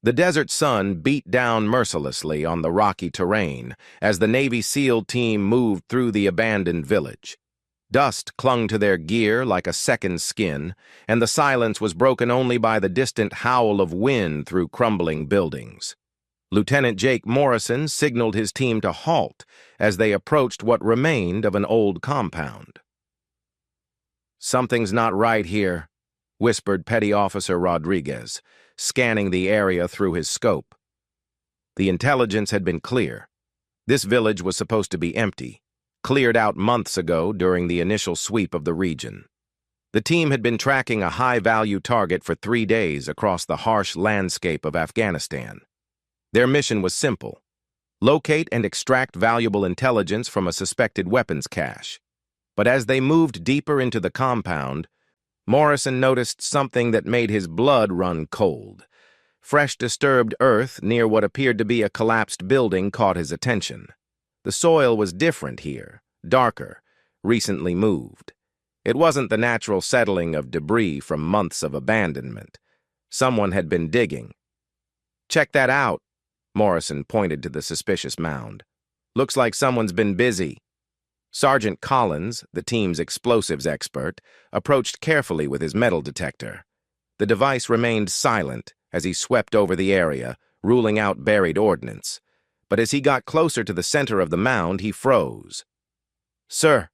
The desert sun beat down mercilessly on the rocky terrain as the Navy SEAL team moved through the abandoned village. Dust clung to their gear like a second skin, and the silence was broken only by the distant howl of wind through crumbling buildings. Lieutenant Jake Morrison signaled his team to halt as they approached what remained of an old compound. "Something's not right here," whispered Petty Officer Rodriguez, scanning the area through his scope. The intelligence had been clear. This village was supposed to be empty, cleared out months ago during the initial sweep of the region. The team had been tracking a high-value target for 3 days across the harsh landscape of Afghanistan. Their mission was simple: locate and extract valuable intelligence from a suspected weapons cache. But as they moved deeper into the compound, Morrison noticed something that made his blood run cold. Fresh, disturbed earth near what appeared to be a collapsed building caught his attention. The soil was different here, darker, recently moved. It wasn't the natural settling of debris from months of abandonment. Someone had been digging. "Check that out," Morrison pointed to the suspicious mound. "Looks like someone's been busy." Sergeant Collins, the team's explosives expert, approached carefully with his metal detector. The device remained silent as he swept over the area, ruling out buried ordnance. But as he got closer to the center of the mound, he froze. "Sir,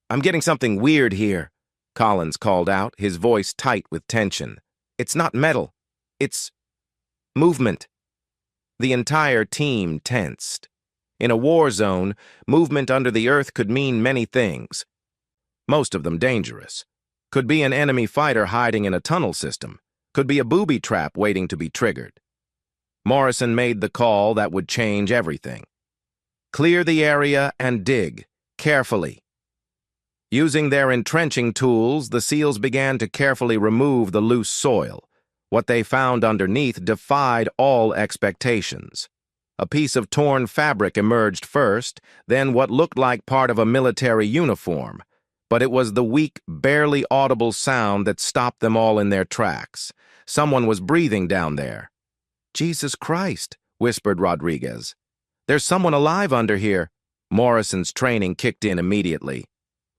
I'm getting something weird here," Collins called out, his voice tight with tension. "It's not metal. It's movement." The entire team tensed. In a war zone, movement under the earth could mean many things, most of them dangerous. Could be an enemy fighter hiding in a tunnel system. Could be a booby trap waiting to be triggered. Morrison made the call that would change everything. "Clear the area and dig, carefully." Using their entrenching tools, the SEALs began to carefully remove the loose soil. What they found underneath defied all expectations. A piece of torn fabric emerged first, then what looked like part of a military uniform. But it was the weak, barely audible sound that stopped them all in their tracks. Someone was breathing down there. "Jesus Christ," whispered Rodriguez. "There's someone alive under here." Morrison's training kicked in immediately.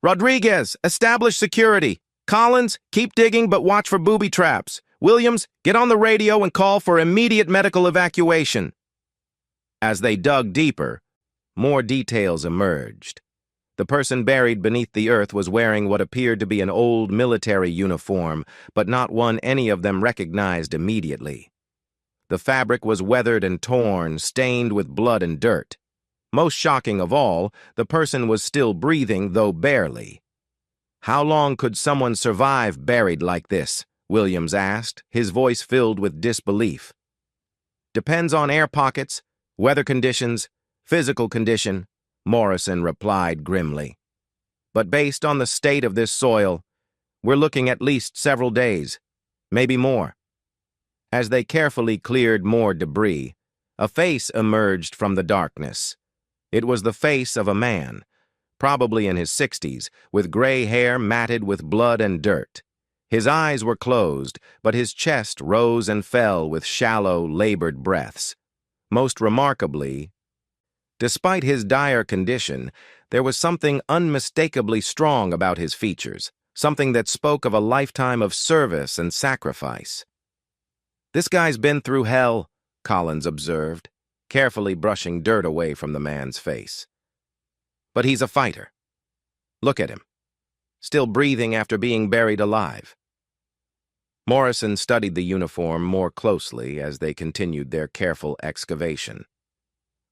"Rodriguez, establish security. Collins, keep digging but watch for booby traps. Williams, get on the radio and call for immediate medical evacuation." As they dug deeper, more details emerged. The person buried beneath the earth was wearing what appeared to be an old military uniform, but not one any of them recognized immediately. The fabric was weathered and torn, stained with blood and dirt. Most shocking of all, the person was still breathing, though barely. "How long could someone survive buried like this?" Williams asked, his voice filled with disbelief. "Depends on air pockets, weather conditions, physical condition," Morrison replied grimly. "But based on the state of this soil, we're looking at least several days, maybe more." As they carefully cleared more debris, a face emerged from the darkness. It was the face of a man, probably in his 60s, with gray hair matted with blood and dirt. His eyes were closed, but his chest rose and fell with shallow, labored breaths. Most remarkably, despite his dire condition, there was something unmistakably strong about his features, something that spoke of a lifetime of service and sacrifice. "This guy's been through hell," Collins observed, carefully brushing dirt away from the man's face. "But he's a fighter. Look at him, still breathing after being buried alive." Morrison studied the uniform more closely as they continued their careful excavation.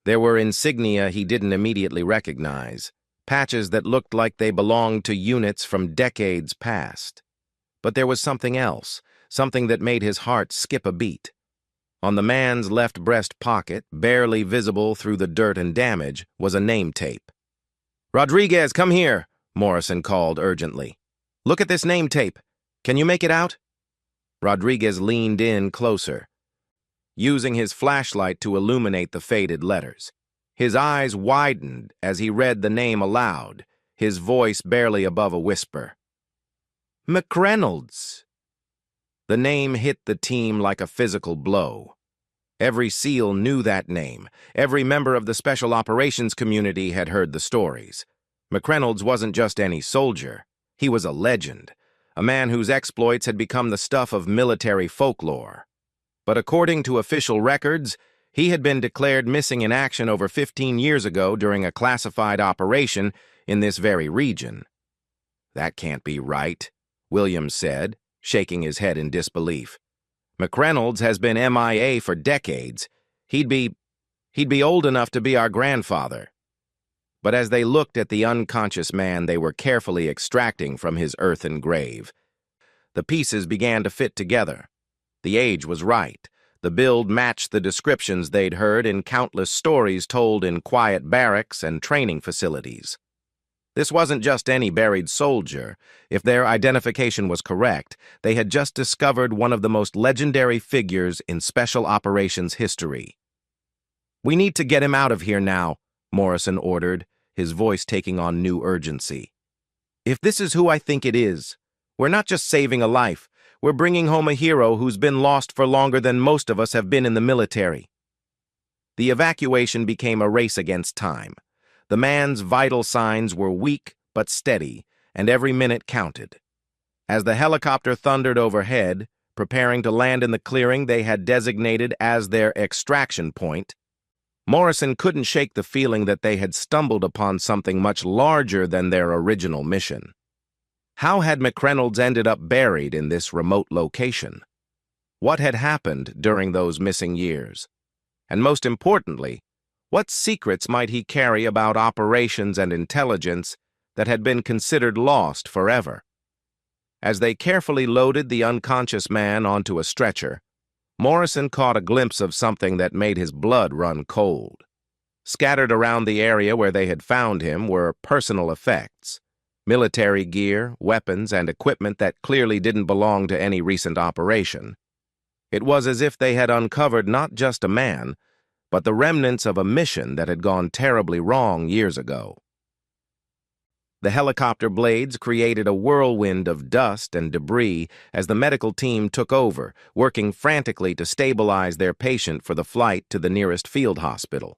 There were insignia he didn't immediately recognize, patches that looked like they belonged to units from decades past. But there was something else, something that made his heart skip a beat. On the man's left breast pocket, barely visible through the dirt and damage, was a name tape. "Rodriguez, come here," Morrison called urgently. "Look at this name tape. Can you make it out?" Rodriguez leaned in closer, using his flashlight to illuminate the faded letters. His eyes widened as he read the name aloud, his voice barely above a whisper. "McReynolds." The name hit the team like a physical blow. Every SEAL knew that name. Every member of the Special Operations community had heard the stories. McReynolds wasn't just any soldier. He was a legend, a man whose exploits had become the stuff of military folklore. But according to official records, he had been declared missing in action over 15 years ago during a classified operation in this very region. "That can't be right," Williams said, shaking his head in disbelief. "McReynolds has been MIA for decades. He'd be old enough to be our grandfather." But as they looked at the unconscious man they were carefully extracting from his earthen grave, the pieces began to fit together. The age was right. The build matched the descriptions they'd heard in countless stories told in quiet barracks and training facilities. This wasn't just any buried soldier. If their identification was correct, they had just discovered one of the most legendary figures in Special Operations history. "We need to get him out of here now," Morrison ordered, his voice taking on new urgency. "If this is who I think it is, we're not just saving a life, we're bringing home a hero who's been lost for longer than most of us have been in the military." The evacuation became a race against time. The man's vital signs were weak but steady, and every minute counted. As the helicopter thundered overhead, preparing to land in the clearing they had designated as their extraction point, Morrison couldn't shake the feeling that they had stumbled upon something much larger than their original mission. How had McReynolds ended up buried in this remote location? What had happened during those missing years? And most importantly, what secrets might he carry about operations and intelligence that had been considered lost forever? As they carefully loaded the unconscious man onto a stretcher, Morrison caught a glimpse of something that made his blood run cold. Scattered around the area where they had found him were personal effects, military gear, weapons, and equipment that clearly didn't belong to any recent operation. It was as if they had uncovered not just a man, but the remnants of a mission that had gone terribly wrong years ago. The helicopter blades created a whirlwind of dust and debris as the medical team took over, working frantically to stabilize their patient for the flight to the nearest field hospital.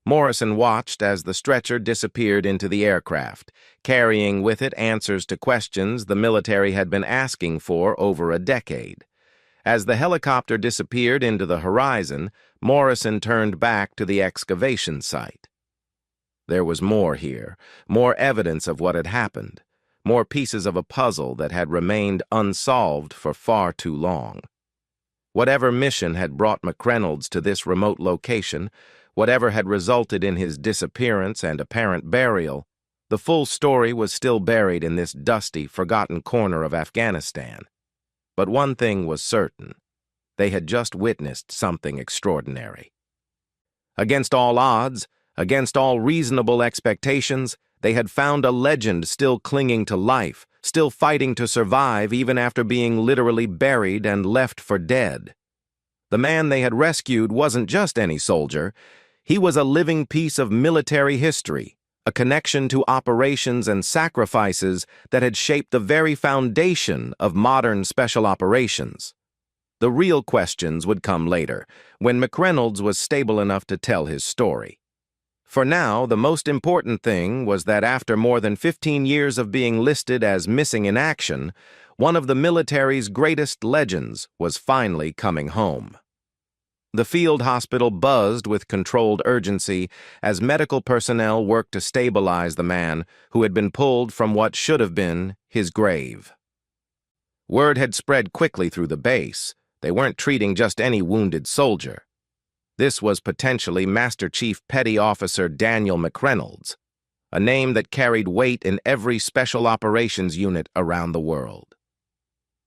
Morrison watched as the stretcher disappeared into the aircraft, carrying with it answers to questions the military had been asking for over a decade. As the helicopter disappeared into the horizon, Morrison turned back to the excavation site. There was more here, more evidence of what had happened, more pieces of a puzzle that had remained unsolved for far too long. Whatever mission had brought McReynolds to this remote location, whatever had resulted in his disappearance and apparent burial, the full story was still buried in this dusty, forgotten corner of Afghanistan. But one thing was certain. They had just witnessed something extraordinary. Against all odds, against all reasonable expectations, they had found a legend still clinging to life, still fighting to survive even after being literally buried and left for dead. The man they had rescued wasn't just any soldier. He was a living piece of military history, a connection to operations and sacrifices that had shaped the very foundation of modern special operations. The real questions would come later, when McReynolds was stable enough to tell his story. For now, the most important thing was that after more than 15 years of being listed as missing in action, one of the military's greatest legends was finally coming home. The field hospital buzzed with controlled urgency as medical personnel worked to stabilize the man who had been pulled from what should have been his grave. Word had spread quickly through the base. They weren't treating just any wounded soldier. This was potentially Master Chief Petty Officer Daniel McReynolds, a name that carried weight in every special operations unit around the world.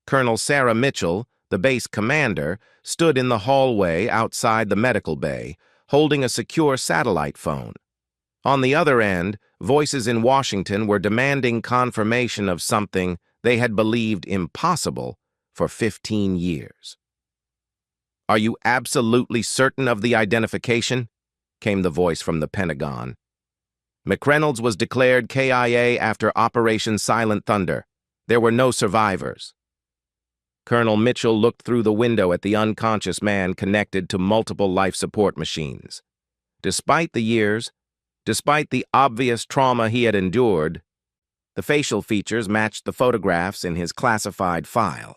Colonel Sarah Mitchell, the base commander, stood in the hallway outside the medical bay, holding a secure satellite phone. On the other end, voices in Washington were demanding confirmation of something they had believed impossible for 15 years. "Are you absolutely certain of the identification?" came the voice from the Pentagon. McReynolds was declared KIA after Operation Silent Thunder. There were no survivors. Colonel Mitchell looked through the window at the unconscious man connected to multiple life support machines. Despite the years, despite the obvious trauma he had endured, the facial features matched the photographs in his classified file.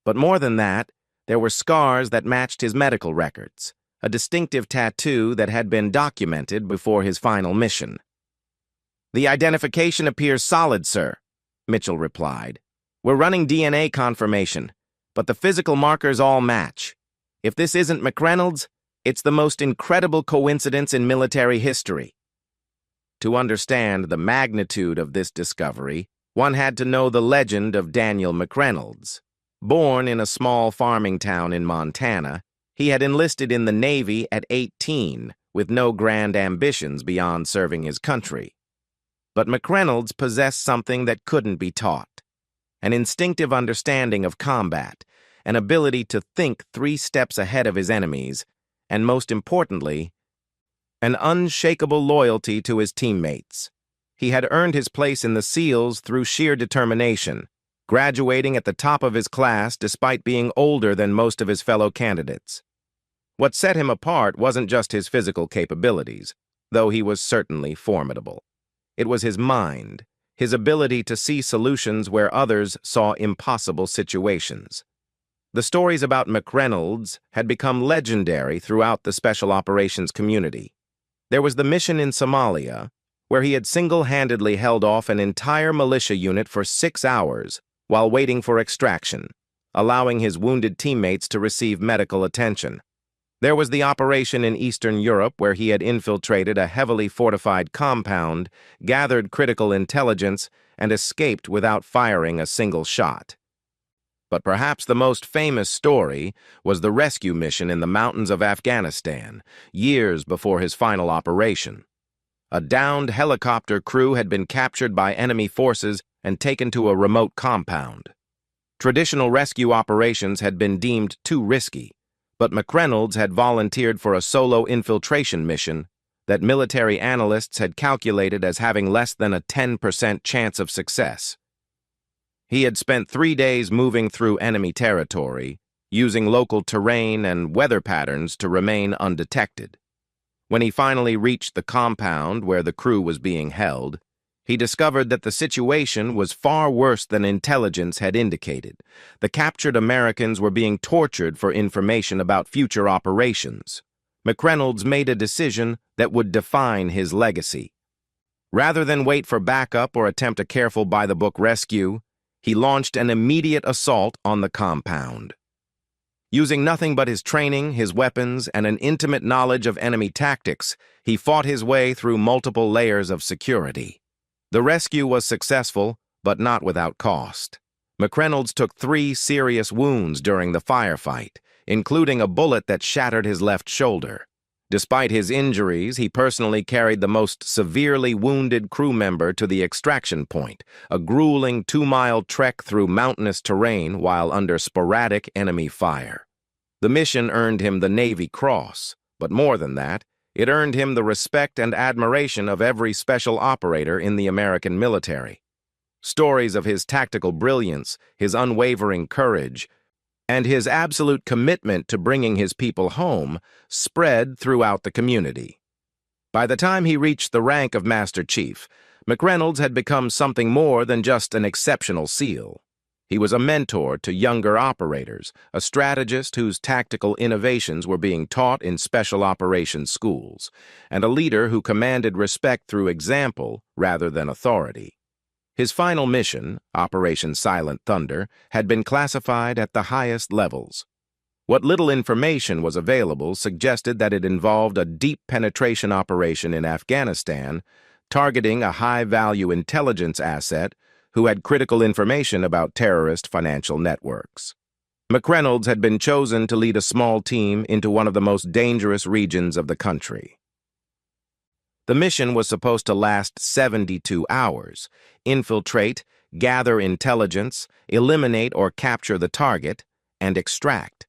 But more than that, there were scars that matched his medical records, a distinctive tattoo that had been documented before his final mission. "The identification appears solid, sir," Mitchell replied. "We're running DNA confirmation, but the physical markers all match. If this isn't McReynolds, it's the most incredible coincidence in military history." To understand the magnitude of this discovery, one had to know the legend of Daniel McReynolds. Born in a small farming town in Montana, he had enlisted in the Navy at 18 with no grand ambitions beyond serving his country. But McReynolds possessed something that couldn't be taught: an instinctive understanding of combat, an ability to think 3 steps ahead of his enemies, and most importantly, an unshakable loyalty to his teammates. He had earned his place in the SEALs through sheer determination, graduating at the top of his class despite being older than most of his fellow candidates. What set him apart wasn't just his physical capabilities, though he was certainly formidable. It was his mind, his ability to see solutions where others saw impossible situations. The stories about McReynolds had become legendary throughout the special operations community. There was the mission in Somalia, where he had single-handedly held off an entire militia unit for 6 hours while waiting for extraction, allowing his wounded teammates to receive medical attention. There was the operation in Eastern Europe where he had infiltrated a heavily fortified compound, gathered critical intelligence, and escaped without firing a single shot. But perhaps the most famous story was the rescue mission in the mountains of Afghanistan, years before his final operation. A downed helicopter crew had been captured by enemy forces and taken to a remote compound. Traditional rescue operations had been deemed too risky, but McReynolds had volunteered for a solo infiltration mission that military analysts had calculated as having less than a 10% chance of success. He had spent 3 days moving through enemy territory, using local terrain and weather patterns to remain undetected. When he finally reached the compound where the crew was being held, he discovered that the situation was far worse than intelligence had indicated. The captured Americans were being tortured for information about future operations. McReynolds made a decision that would define his legacy. Rather than wait for backup or attempt a careful by-the-book rescue, he launched an immediate assault on the compound. Using nothing but his training, his weapons, and an intimate knowledge of enemy tactics, he fought his way through multiple layers of security. The rescue was successful, but not without cost. McReynolds took 3 serious wounds during the firefight, including a bullet that shattered his left shoulder. Despite his injuries, he personally carried the most severely wounded crew member to the extraction point, a grueling 2-mile trek through mountainous terrain while under sporadic enemy fire. The mission earned him the Navy Cross, but more than that, it earned him the respect and admiration of every special operator in the American military. Stories of his tactical brilliance, his unwavering courage, and his absolute commitment to bringing his people home spread throughout the community. By the time he reached the rank of Master Chief, McReynolds had become something more than just an exceptional SEAL. He was a mentor to younger operators, a strategist whose tactical innovations were being taught in special operations schools, and a leader who commanded respect through example rather than authority. His final mission, Operation Silent Thunder, had been classified at the highest levels. What little information was available suggested that it involved a deep penetration operation in Afghanistan, targeting a high-value intelligence asset who had critical information about terrorist financial networks. McReynolds had been chosen to lead a small team into one of the most dangerous regions of the country. The mission was supposed to last 72 hours, infiltrate, gather intelligence, eliminate or capture the target, and extract.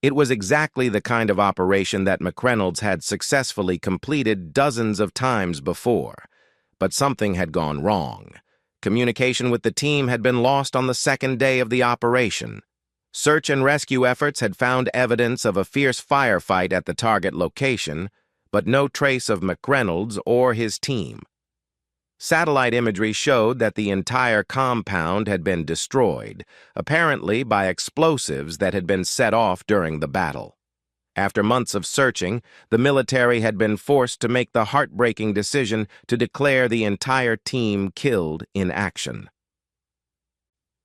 It was exactly the kind of operation that McReynolds had successfully completed dozens of times before. But something had gone wrong. Communication with the team had been lost on the second day of the operation. Search and rescue efforts had found evidence of a fierce firefight at the target location, but no trace of McReynolds or his team. Satellite imagery showed that the entire compound had been destroyed, apparently by explosives that had been set off during the battle. After months of searching, the military had been forced to make the heartbreaking decision to declare the entire team killed in action.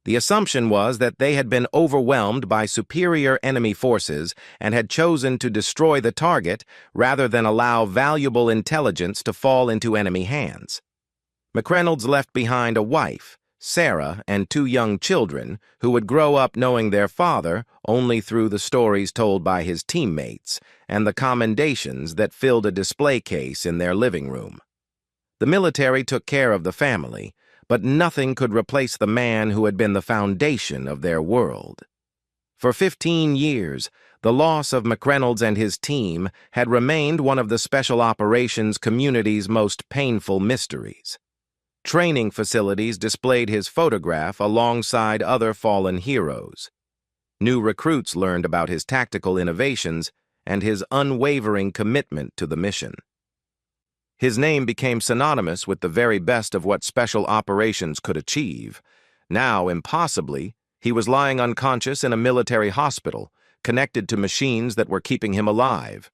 The assumption was that they had been overwhelmed by superior enemy forces and had chosen to destroy the target rather than allow valuable intelligence to fall into enemy hands. McReynolds left behind a wife, Sarah, and 2 young children who would grow up knowing their father only through the stories told by his teammates and the commendations that filled a display case in their living room. The military took care of the family, but nothing could replace the man who had been the foundation of their world. For 15 years, the loss of McReynolds and his team had remained one of the Special Operations community's most painful mysteries. Training facilities displayed his photograph alongside other fallen heroes. New recruits learned about his tactical innovations and his unwavering commitment to the mission. His name became synonymous with the very best of what Special Operations could achieve. Now, impossibly, he was lying unconscious in a military hospital, connected to machines that were keeping him alive.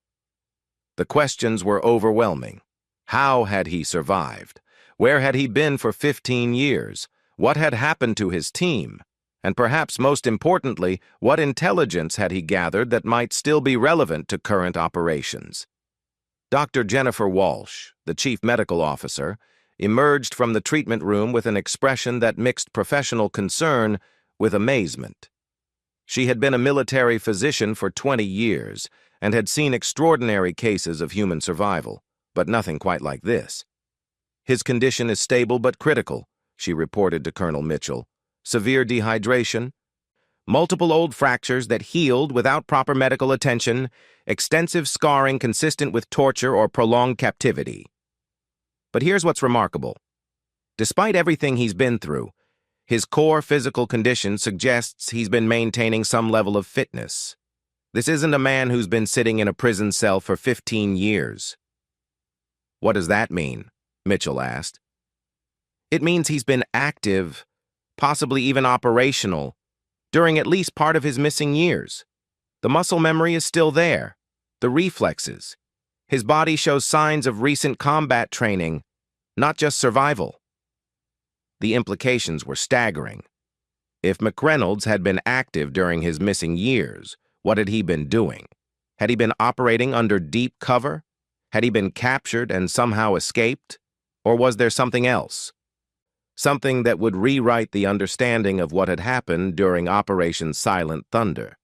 The questions were overwhelming. How had he survived? Where had he been for 15 years? What had happened to his team? And perhaps most importantly, what intelligence had he gathered that might still be relevant to current operations? Dr. Jennifer Walsh, the chief medical officer, emerged from the treatment room with an expression that mixed professional concern with amazement. She had been a military physician for 20 years and had seen extraordinary cases of human survival, but nothing quite like this. "His condition is stable but critical," she reported to Colonel Mitchell. "Severe dehydration, multiple old fractures that healed without proper medical attention, extensive scarring consistent with torture or prolonged captivity." But here's what's remarkable. Despite everything he's been through, his core physical condition suggests he's been maintaining some level of fitness. This isn't a man who's been sitting in a prison cell for 15 years. "What does that mean?" Mitchell asked. "It means he's been active, possibly even operational, during at least part of his missing years. The muscle memory is still there, the reflexes. His body shows signs of recent combat training, not just survival." The implications were staggering. If McReynolds had been active during his missing years, what had he been doing? Had he been operating under deep cover? Had he been captured and somehow escaped? Or was there something else? Something that would rewrite the understanding of what had happened during Operation Silent Thunder.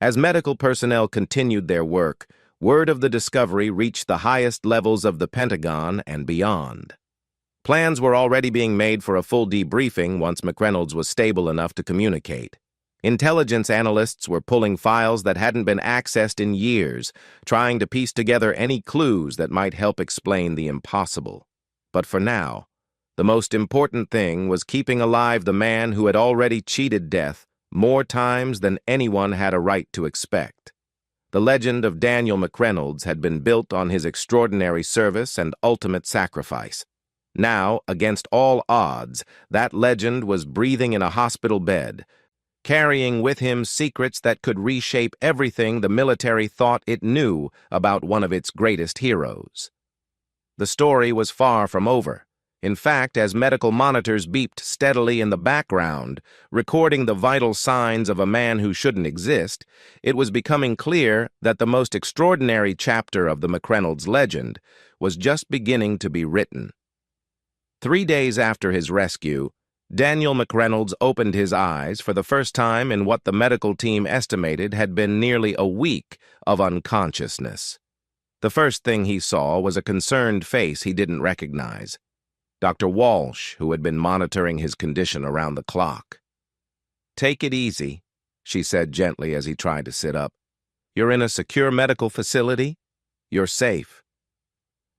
As medical personnel continued their work, word of the discovery reached the highest levels of the Pentagon and beyond. Plans were already being made for a full debriefing once McReynolds was stable enough to communicate. Intelligence analysts were pulling files that hadn't been accessed in years, trying to piece together any clues that might help explain the impossible. But for now, the most important thing was keeping alive the man who had already cheated death more times than anyone had a right to expect. The legend of Daniel McReynolds had been built on his extraordinary service and ultimate sacrifice. Now, against all odds, that legend was breathing in a hospital bed, carrying with him secrets that could reshape everything the military thought it knew about one of its greatest heroes. The story was far from over. In fact, as medical monitors beeped steadily in the background, recording the vital signs of a man who shouldn't exist, it was becoming clear that the most extraordinary chapter of the McReynolds legend was just beginning to be written. 3 days after his rescue, Daniel McReynolds opened his eyes for the first time in what the medical team estimated had been nearly a week of unconsciousness. The first thing he saw was a concerned face he didn't recognize. Dr. Walsh, who had been monitoring his condition around the clock. "Take it easy," she said gently as he tried to sit up. "You're in a secure medical facility. You're safe."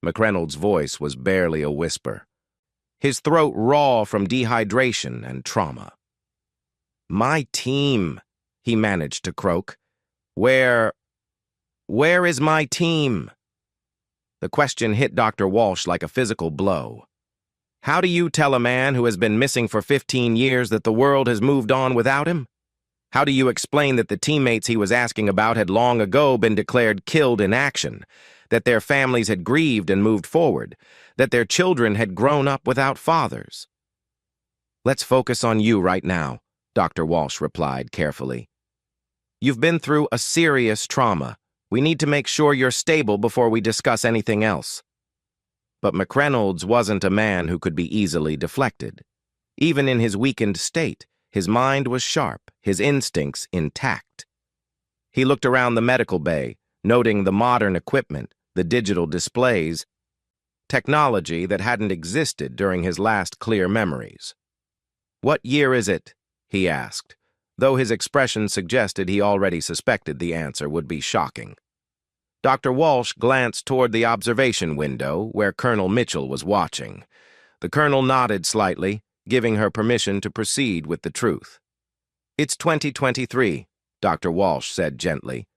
McReynolds' voice was barely a whisper, his throat raw from dehydration and trauma. "My team," he managed to croak. Where is my team? The question hit Dr. Walsh like a physical blow. How do you tell a man who has been missing for 15 years that the world has moved on without him? How do you explain that the teammates he was asking about had long ago been declared killed in action, that their families had grieved and moved forward, that their children had grown up without fathers? Let's focus on you right now, Dr. Walsh replied carefully. You've been through a serious trauma. We need to make sure you're stable before we discuss anything else. But McReynolds wasn't a man who could be easily deflected. Even in his weakened state, his mind was sharp, his instincts intact. He looked around the medical bay, noting the modern equipment, the digital displays, technology that hadn't existed during his last clear memories. "What year is it?" he asked, though his expression suggested he already suspected the answer would be shocking. Dr. Walsh glanced toward the observation window where Colonel Mitchell was watching. The colonel nodded slightly, giving her permission to proceed with the truth. "It's 2023, Dr. Walsh said gently.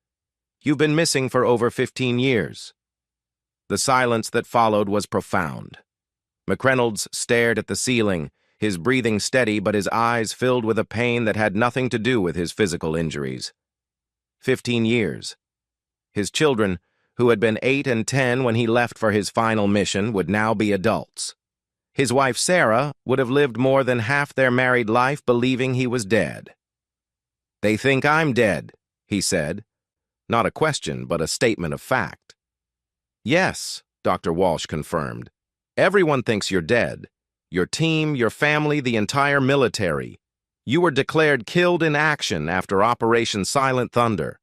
"You've been missing for over 15 years. The silence that followed was profound. McReynolds stared at the ceiling, his breathing steady but his eyes filled with a pain that had nothing to do with his physical injuries. 15 years. His children, who had been 8 and 10 when he left for his final mission, would now be adults. His wife Sarah would have lived more than half their married life believing he was dead. "They think I'm dead," he said. Not a question, but a statement of fact. "Yes," Dr. Walsh confirmed. "Everyone thinks you're dead. Your team, your family, the entire military. You were declared killed in action after Operation Silent Thunder."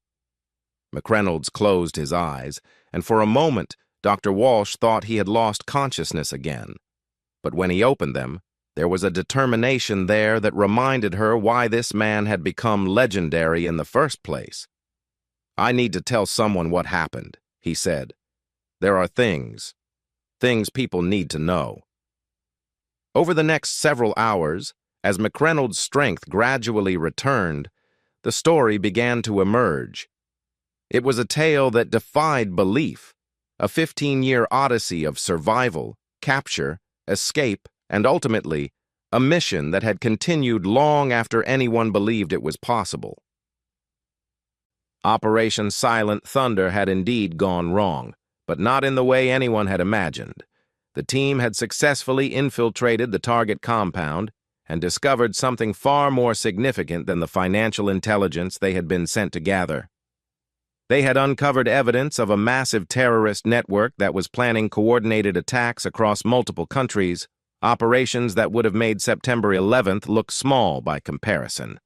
McReynolds closed his eyes, and for a moment, Dr. Walsh thought he had lost consciousness again. But when he opened them, there was a determination there that reminded her why this man had become legendary in the first place. "I need to tell someone what happened," he said. "There are things people need to know." Over the next several hours, as McReynolds' strength gradually returned, the story began to emerge. It was a tale that defied belief, a 15-year odyssey of survival, capture, escape, and ultimately, a mission that had continued long after anyone believed it was possible. Operation Silent Thunder had indeed gone wrong, but not in the way anyone had imagined. The team had successfully infiltrated the target compound and discovered something far more significant than the financial intelligence they had been sent to gather. They had uncovered evidence of a massive terrorist network that was planning coordinated attacks across multiple countries, operations that would have made September 11th look small by comparison.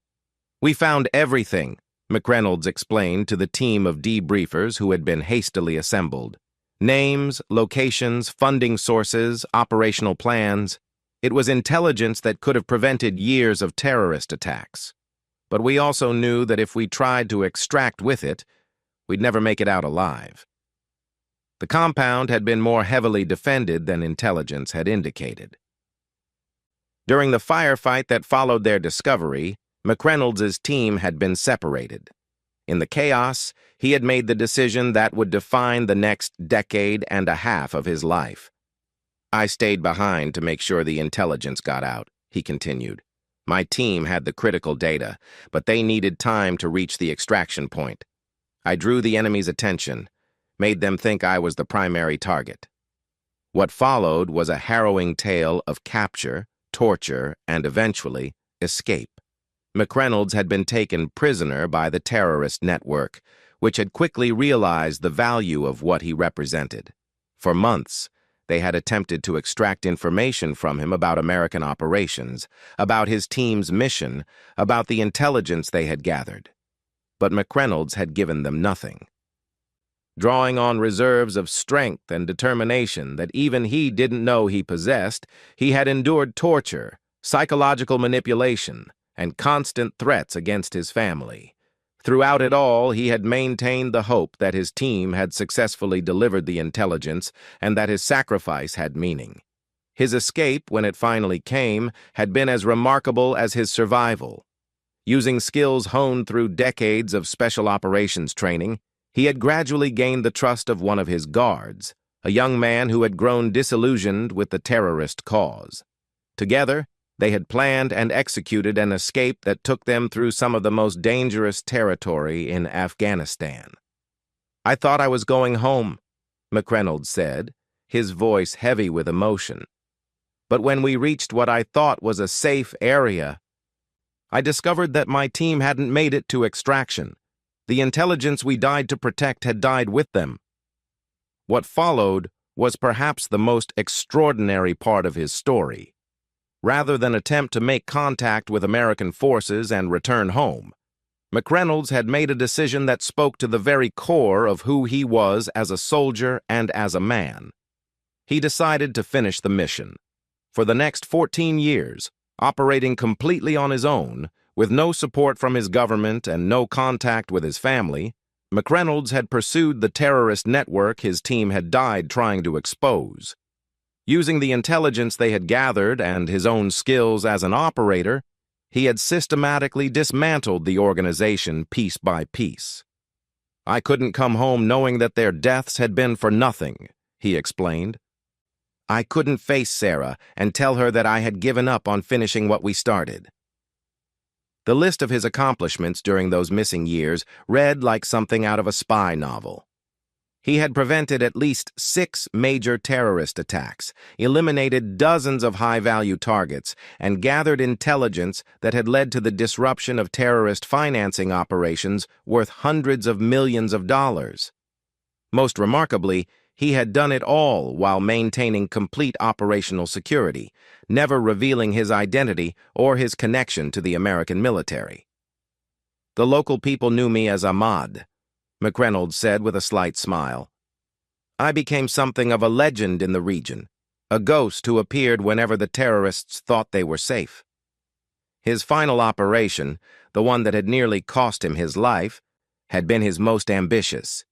"We found everything," McReynolds explained to the team of debriefers who had been hastily assembled. "Names, locations, funding sources, operational plans. It was intelligence that could have prevented years of terrorist attacks. But we also knew that if we tried to extract with it, we'd never make it out alive." The compound had been more heavily defended than intelligence had indicated. During the firefight that followed their discovery, McReynolds' team had been separated. In the chaos, he had made the decision that would define the next decade and a half of his life. "I stayed behind to make sure the intelligence got out," he continued. "My team had the critical data, but they needed time to reach the extraction point. I drew the enemy's attention, made them think I was the primary target." What followed was a harrowing tale of capture, torture, and eventually, escape. McReynolds had been taken prisoner by the terrorist network, which had quickly realized the value of what he represented. For months, they had attempted to extract information from him about American operations, about his team's mission, about the intelligence they had gathered. But McReynolds had given them nothing. Drawing on reserves of strength and determination that even he didn't know he possessed, he had endured torture, psychological manipulation, and constant threats against his family. Throughout it all, he had maintained the hope that his team had successfully delivered the intelligence and that his sacrifice had meaning. His escape, when it finally came, had been as remarkable as his survival. Using skills honed through decades of special operations training, he had gradually gained the trust of one of his guards, a young man who had grown disillusioned with the terrorist cause. Together, they had planned and executed an escape that took them through some of the most dangerous territory in Afghanistan. "I thought I was going home," McReynolds said, his voice heavy with emotion. "But when we reached what I thought was a safe area, I discovered that my team hadn't made it to extraction. The intelligence we died to protect had died with them." What followed was perhaps the most extraordinary part of his story. Rather than attempt to make contact with American forces and return home, McReynolds had made a decision that spoke to the very core of who he was as a soldier and as a man. He decided to finish the mission. For the next 14 years, operating completely on his own, with no support from his government and no contact with his family, McReynolds had pursued the terrorist network his team had died trying to expose. Using the intelligence they had gathered and his own skills as an operator, he had systematically dismantled the organization piece by piece. "I couldn't come home knowing that their deaths had been for nothing," he explained. "I couldn't face Sarah and tell her that I had given up on finishing what we started." The list of his accomplishments during those missing years read like something out of a spy novel. He had prevented at least 6 major terrorist attacks, eliminated dozens of high-value targets, and gathered intelligence that had led to the disruption of terrorist financing operations worth hundreds of millions of dollars. Most remarkably, he had done it all while maintaining complete operational security, never revealing his identity or his connection to the American military. "The local people knew me as Ahmad," McReynolds said with a slight smile. "I became something of a legend in the region, a ghost who appeared whenever the terrorists thought they were safe." His final operation, the one that had nearly cost him his life, had been his most ambitious.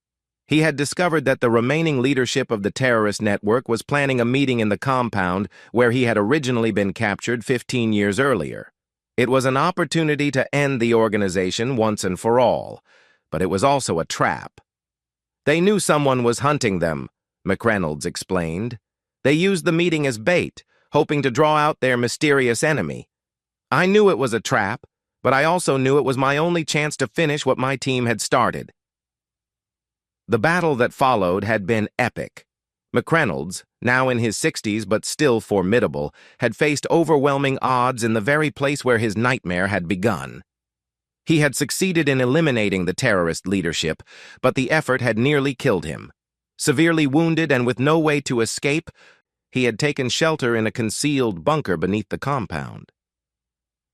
He had discovered that the remaining leadership of the terrorist network was planning a meeting in the compound where he had originally been captured 15 years earlier. It was an opportunity to end the organization once and for all, but it was also a trap. "They knew someone was hunting them," McReynolds explained. "They used the meeting as bait, hoping to draw out their mysterious enemy. I knew it was a trap, but I also knew it was my only chance to finish what my team had started." The battle that followed had been epic. McReynolds, now in his 60s but still formidable, had faced overwhelming odds in the very place where his nightmare had begun. He had succeeded in eliminating the terrorist leadership, but the effort had nearly killed him. Severely wounded and with no way to escape, he had taken shelter in a concealed bunker beneath the compound.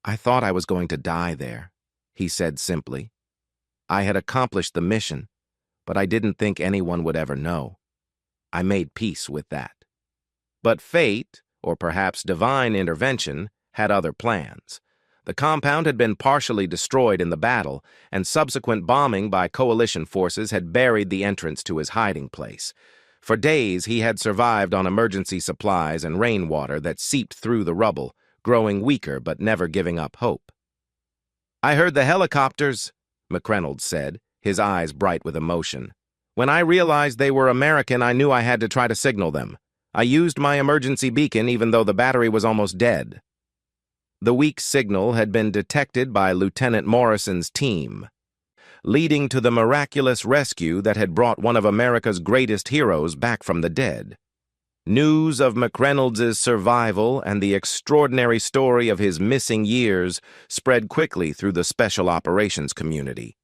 "I thought I was going to die there," he said simply. "I had accomplished the mission, but I didn't think anyone would ever know. I made peace with that." But fate, or perhaps divine intervention, had other plans. The compound had been partially destroyed in the battle, and subsequent bombing by coalition forces had buried the entrance to his hiding place. For days, he had survived on emergency supplies and rainwater that seeped through the rubble, growing weaker but never giving up hope. "I heard the helicopters," McReynolds said, his eyes bright with emotion. "When I realized they were American, I knew I had to try to signal them. I used my emergency beacon even though the battery was almost dead." The weak signal had been detected by Lieutenant Morrison's team, leading to the miraculous rescue that had brought one of America's greatest heroes back from the dead. News of McReynolds' survival and the extraordinary story of his missing years spread quickly through the special operations community.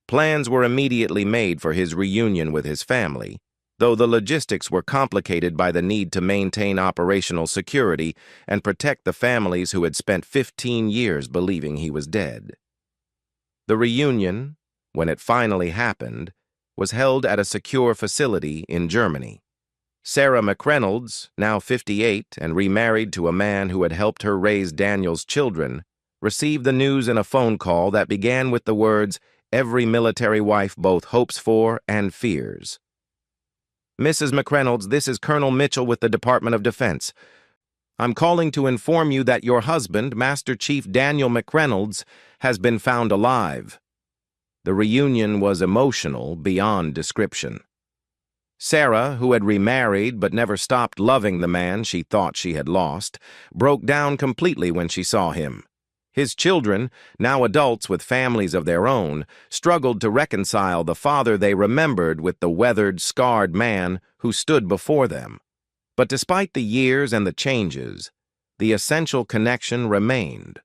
Plans were immediately made for his reunion with his family, though the logistics were complicated by the need to maintain operational security and protect the families who had spent 15 years believing he was dead. The reunion, when it finally happened, was held at a secure facility in Germany. Sarah McReynolds, now 58 and remarried to a man who had helped her raise Daniel's children, received the news in a phone call that began with the words, "Every military wife both hopes for and fears." "Mrs. McReynolds, this is Colonel Mitchell with the Department of Defense. I'm calling to inform you that your husband, Master Chief Daniel McReynolds, has been found alive." The reunion was emotional beyond description. Sarah, who had remarried but never stopped loving the man she thought she had lost, broke down completely when she saw him. His children, now adults with families of their own, struggled to reconcile the father they remembered with the weathered, scarred man who stood before them. But despite the years and the changes, the essential connection remained.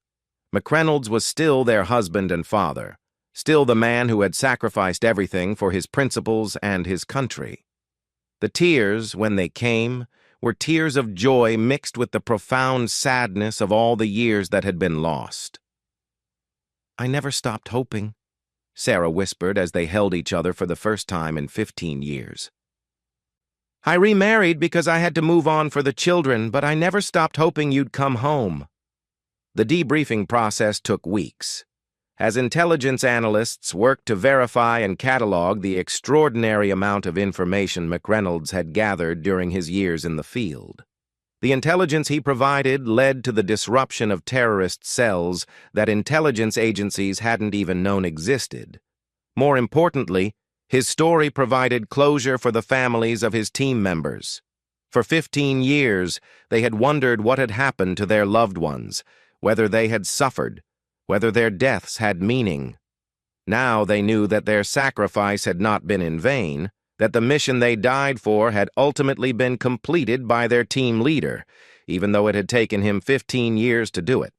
McReynolds was still their husband and father, still the man who had sacrificed everything for his principles and his country. The tears, when they came, were tears of joy mixed with the profound sadness of all the years that had been lost. "I never stopped hoping," Sarah whispered as they held each other for the first time in 15 years. "I remarried because I had to move on for the children, but I never stopped hoping you'd come home." The debriefing process took weeks. As intelligence analysts worked to verify and catalog the extraordinary amount of information McReynolds had gathered during his years in the field. The intelligence he provided led to the disruption of terrorist cells that intelligence agencies hadn't even known existed. More importantly, his story provided closure for the families of his team members. For 15 years, they had wondered what had happened to their loved ones, whether they had suffered, whether their deaths had meaning. Now they knew that their sacrifice had not been in vain, that the mission they died for had ultimately been completed by their team leader, even though it had taken him 15 years to do it.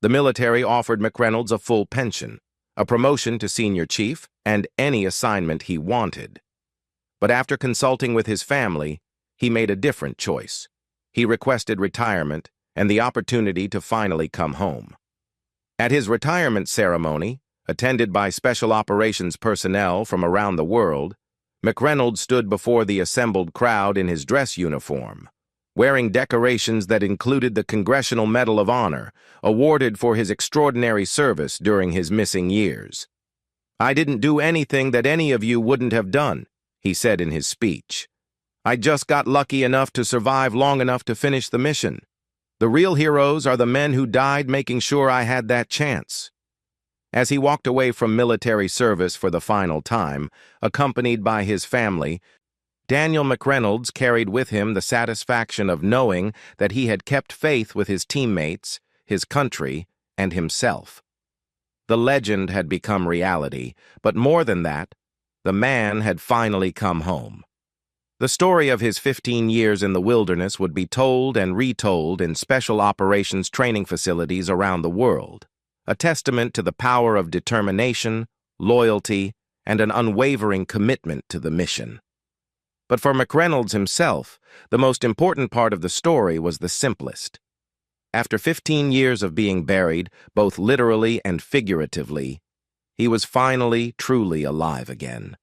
The military offered McReynolds a full pension, a promotion to senior chief, and any assignment he wanted. But after consulting with his family, he made a different choice. He requested retirement and the opportunity to finally come home. At his retirement ceremony, attended by special operations personnel from around the world, McReynolds stood before the assembled crowd in his dress uniform, wearing decorations that included the Congressional Medal of Honor, awarded for his extraordinary service during his missing years. "I didn't do anything that any of you wouldn't have done," he said in his speech. "I just got lucky enough to survive long enough to finish the mission. The real heroes are the men who died making sure I had that chance." As he walked away from military service for the final time, accompanied by his family, Daniel McReynolds carried with him the satisfaction of knowing that he had kept faith with his teammates, his country, and himself. The legend had become reality, but more than that, the man had finally come home. The story of his 15 years in the wilderness would be told and retold in special operations training facilities around the world, a testament to the power of determination, loyalty, and an unwavering commitment to the mission. But for McReynolds himself, the most important part of the story was the simplest. After 15 years of being buried, both literally and figuratively, he was finally truly alive again.